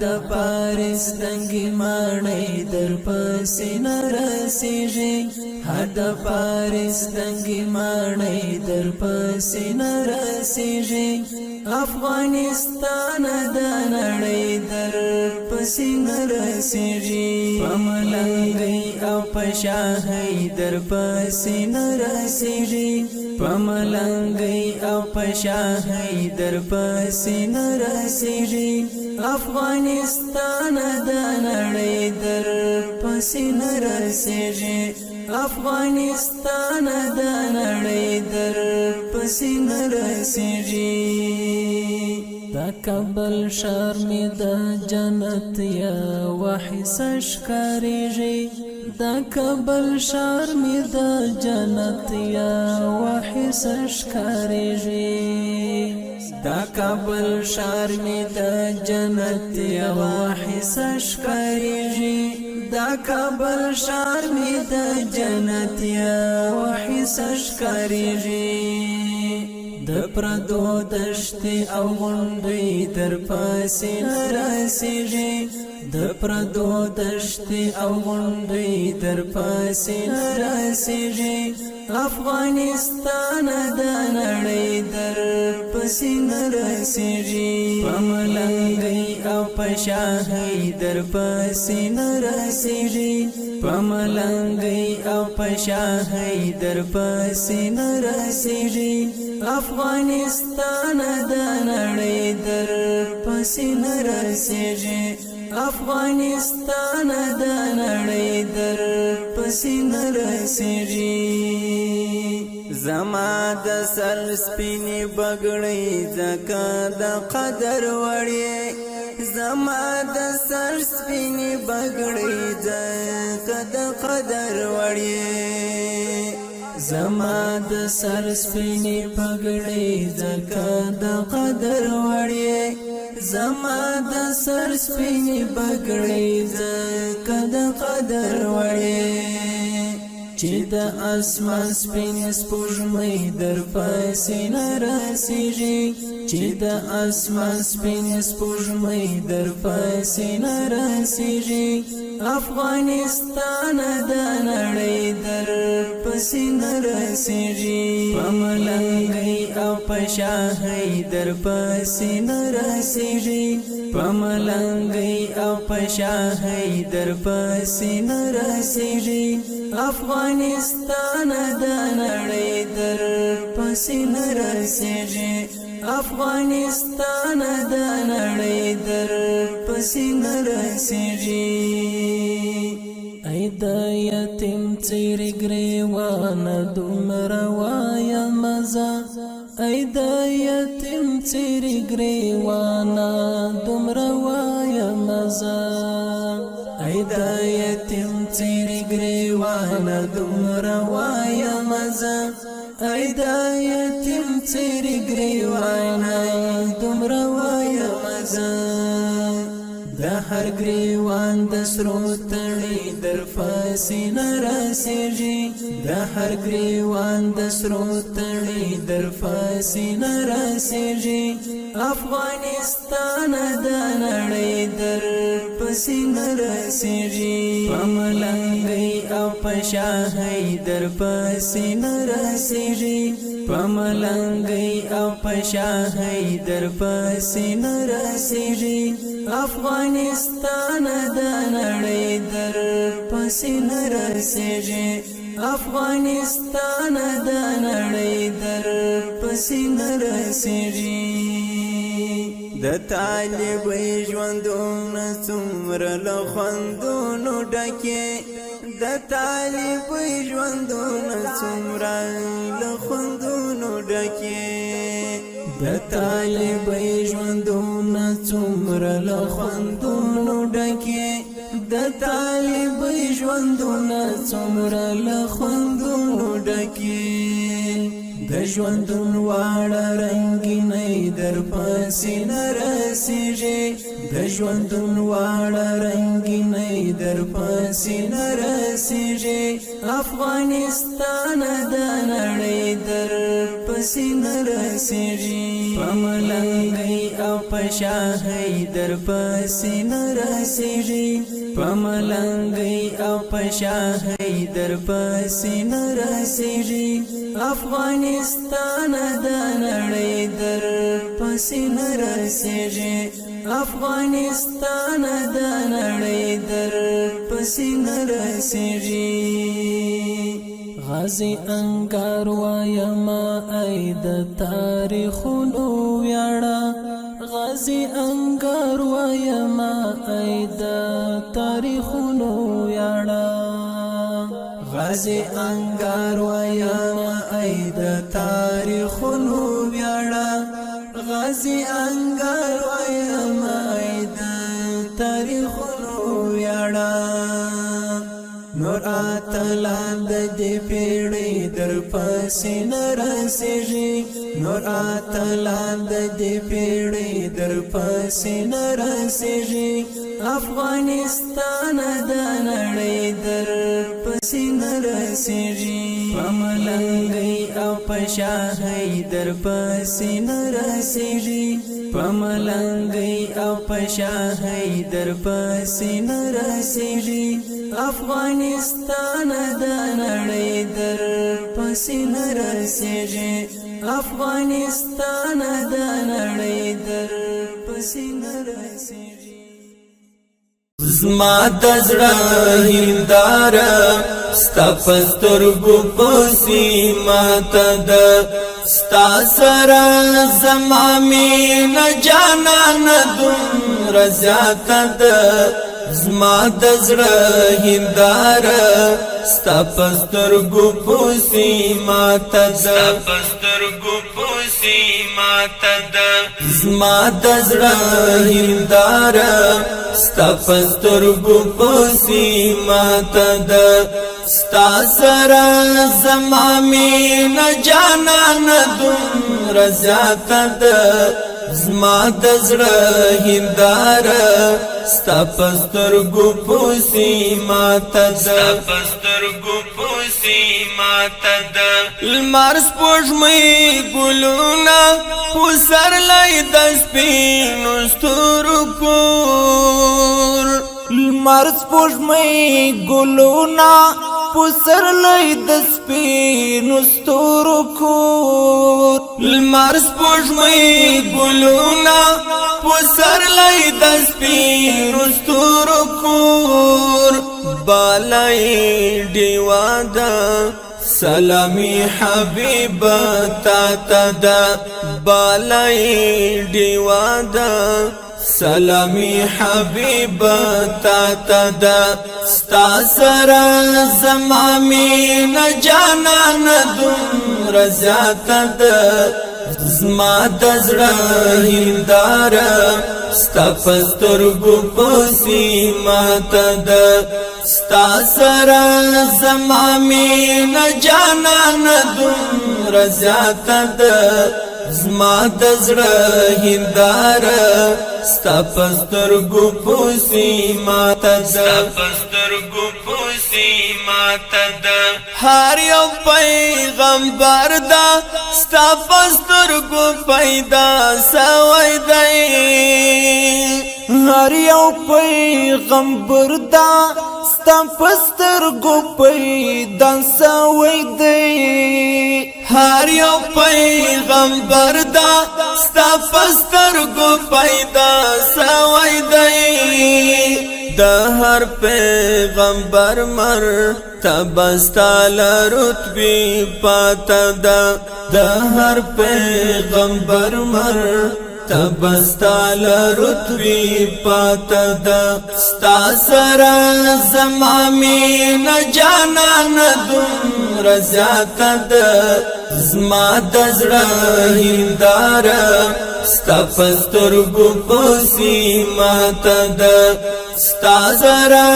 [SPEAKER 5] د پاریس دنګي ماڼۍ در پسې نرسېږي د پاریس دنګي ماڼۍ در پسې نرسېږي افغانستان د نړۍ در پسې نرسېږي پملنګي او پشاهي در پسې نرسېږي پملنګي او پشاهي در پسې نرسېږي افغانستان د نړۍ در پسې نرسېږي افغانستان د نړۍ در پسې نرسېږي دا کابل ښار مې د جنت یا وحسه ښکارېږي دا کابل ښار مې د جنت یا وحسه ښکارېږي دا کابل ښار مې د جنت یا وحسه ښکارېږي دا کابل ښار مې د جنت یا وحسه ښکارېږي د پردو دشتې او غونډۍ در پسې نرسېږي د پردو دشتې او غونډۍ در پسې نرسېږي افغانستان د نړۍ در پسې نرسېږي پملنګي او پشاهي در پسې نرسېږي پملنګي او پشاهي در پسې نرسېږي افغانستان د نړۍ در پسې نرسېږي افغانستان د نړۍ در پسې نرسېږي زما د سر سپینې بګړۍ ځکه د قدر وړې زما د سر سپینې بګړۍ ځکه د قدر وړې زما د سر سپینې بګړۍ ځکه د قدر وړې زما د سر سپینې بګړۍ ځکه د قدر وړې چې د اسمان سپین سپوږمۍ در پسې نرسېږي چې د اسمان سپین سپوږمۍ در پسې نه رسیږي افغانستان د نړۍ در پسې نه رسیږي په ملنګۍ او په شاهۍ در پسې نه رسیږي په ملنګۍ او په شاهۍ در پسې نه رسیږي افغانستان د نړۍ در پسې نه رسیږي افغانستان د نړۍ در پسې نه رسیږي ای د یتیم څیرې ګریوانه دومره وایه مزه ای د یتیم څیرې ګریوانه دومره وایه مزه ای د یتیم څیرې ګریوانه دومره وایه مزه ای د یتیم څیرې ګریوانه دومره وایه مزه د هر ګریوان د سرو تڼۍ در پسې نه رسیږي د هر ګریوان د سرو تڼۍ در پسې نه رسیږي افغانستان د نړۍ در پسې نه رسیږي په ملنګۍ او په شاهۍ در پسې نه رسیږي په ملنګۍ او په شاهۍ در پسې نه رسیږي افغانستان د نړۍ در پسې نه رسیږي افغانستان د نړۍ در پسې نه رسیږي د طالب ژوندونه څومره له خوندونو ډکې د طالب ژوندونه څومره له خوندونو ډکې د طالب ژوندونه څومره له خوندونو ډکې د طالب ژوندونه څومره له خوندونو ډکې د ژوندون واړه رنګینۍ در پسې نه رسیږي د ژوندون واړه رنګینۍ در پسې نه رسیږي افغانستان د نړۍ در پسې نه رسیږي په ملنګۍ او په شاهۍ در پسې نه رسیږي په ملنګۍ او په شاهۍ در پسې نه رسیږي افغانستان د نړۍ در پسې نه رسیږي افغانستان د نړۍ در پسې نه رسیږي غازی انګار وایما ای د تاریخونو ویاړه غازی انګار وایما ای د تاریخونو ویاړه غازی انګار وایما ای د تاریخونو ویاړه غازی انګار وایما ای د تاریخونو ویاړه نور اتلان د دې پیړۍ در پسې نه رسیږي نور اتلان د دې پیړۍ در پسې نه رسیږي افغانستان د نړۍ در پسې نه رسیږي په ملنګۍ او په شاهۍ در پسې نه رسیږي په ملنګۍ او په شاهۍ در پسې نه رسیږي افغانستان د نړۍ در پسې نه رسیږي افغانستان د نړۍ در پسې نه رسیږي
[SPEAKER 1] زما د زړه هنداره ستا په سترګو پسې ماته ده ستا سره زما مینه جانانه دومره زیاته ده زما د زړه هنداره ستا په سترګو پسې ماته ده زما د زړه هنداره ستا په سترګو پسې ماته ده ستا سره زما مینه جانانه دومره زیاته ده
[SPEAKER 2] زما د زړه هنداره ستا پسترګو پوسی ماته ده لمر سپوږمۍ ګلونه پسرلی د سپینو ستورو کور
[SPEAKER 1] لمر سپوږمۍ ګلونه پسرلی د سپینو ستورو کور
[SPEAKER 2] لمر سپوږمۍ ګلونه پسرلی د سپینو ستورو کور بالای ډیوا ده سلامی حبیب تا دا بالای ډیوا ده سلامی حبیب تا دا ستا سره زما مینه جانان دومره زیاته ده زما د زړه هنداره ستا په سترګو پسې ماته ده ستا سره زما مینه جانان دومره زیاته ده زما د زړه هنداره ستا په سترګو پسې ماته ده هر یو پیغمبر دا ستا په سترګو پیدا سوی دی
[SPEAKER 1] هر یو پیغمبر دا ستا په سترګو پیدا سوی دی
[SPEAKER 2] هر یو پیغمبر دا ستا په سترګو پیدا سوی دی د هر پیغمبر مرتبه رتبی پاتا ده د هر پیغمبر مرتبه رتبی پاتا ده ستا سره زما مینه جانان دومره زیاته ده زما د زړه هنداره ستا په سترګو پسې ماته ده ستا سره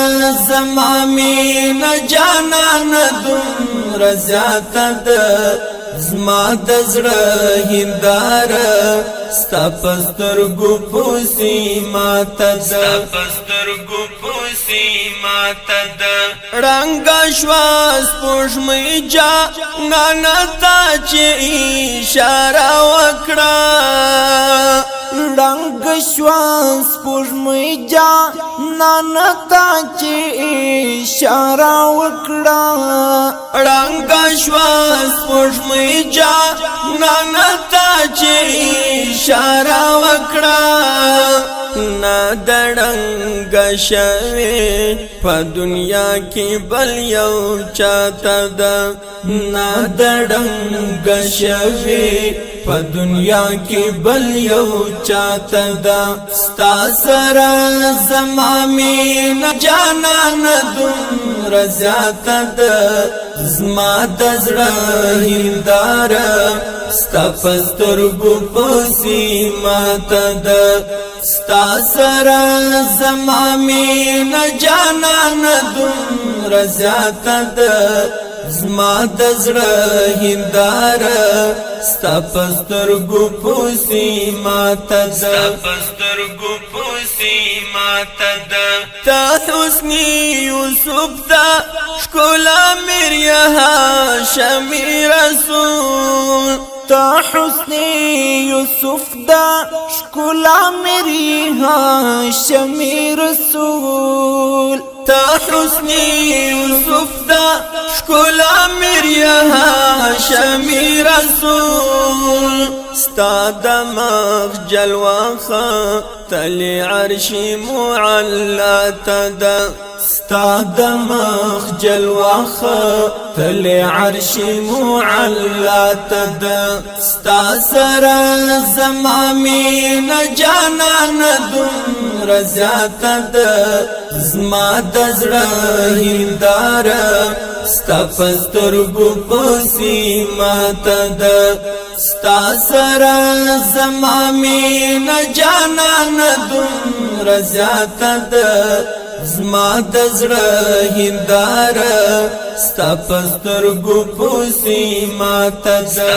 [SPEAKER 2] زما مینه جانان دومره زیاته ده زما د زړه هنداره ستا په سترګو پسې ماته ده رنګه شوه سپوږمۍ جانان ته چې اشاره وکړه
[SPEAKER 1] رنګ شوه سپوږمۍ جانان ته چې اشاره وکړه
[SPEAKER 2] رنګه شوه سپوږمۍ جانان ته چې اشاره وکړه نه د ړنګ شوې په دنیا کې بل یو چاته ده نه د ړنګ شوې په دنیا کې بل یو چاته ده ستا سره زما مینه جانان دومره زیاته ده زما د زړه هنداره ستا په سترګو پسې ماته ده ستا سره زما مینه جانان دومره زیاته ده زما د زړه هنداره ستا په سترګو پسې ماته ده تا حسنی یوسف دا ښکلا میریه هاشمي رسول
[SPEAKER 1] تا حسنی یوسف دا ښکلا میری هاشمي رسول
[SPEAKER 2] تا حسنی یوسف دا ښکلا میریه هاشمي رسول ستا د مخ جلوه تل عرشی معلاته ده ستا د مخ جلوه تل عرشی معلاته ده ستا سره زما مینه جانان دومره زیاته ده زما د زړه هنداره ستا په سترګو پسې ماته ده ستا سره زما مینه جانان دومره زیاته ده زما د زړه هنداره ستا په سترګو پوسي ماته ده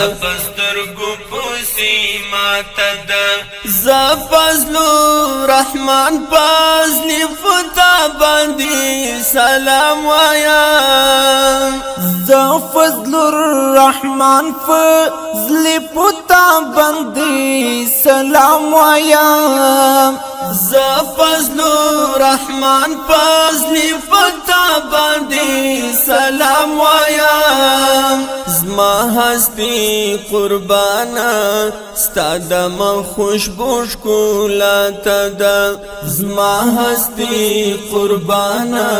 [SPEAKER 2] ز فضل الرحمن فضل فتا باندې سلام وایم ز فضل الرحمن فضل فتا باندې سلام وایم ز فضل الرحمن فضل فتا باندې سلام وایم زما هستی قربانا ستا د خوشبو ښکلا ته ده زما هستی قربانا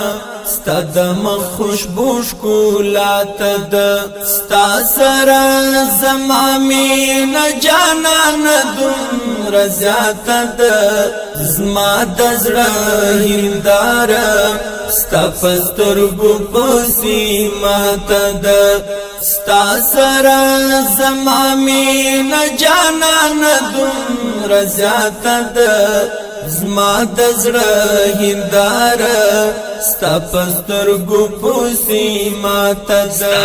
[SPEAKER 2] ستا د خوشبو ښکلا ته ده ستا سره زما مینه جانان دومره زیاته ده زما د زړه هنداره ستا په سترګو پسې ماته ده ستا سره زما مینه جانان دومره زیاته ده زما د زړه هنداره ستا په سترګو پسې ماته ده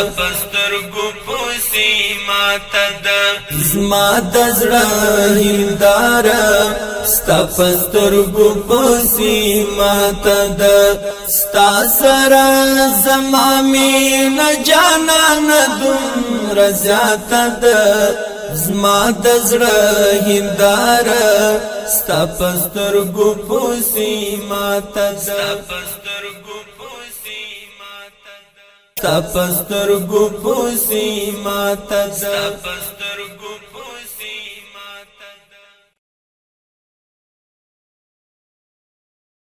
[SPEAKER 2] زما د زړه هنداره ستا په سترګو پسې ماته ده ستا سره زما مینه جانان دومره زیاته ده زما د زړه هنداره ستا په سترګو پسې ماته ده ستا په سترګو پسې ماته ده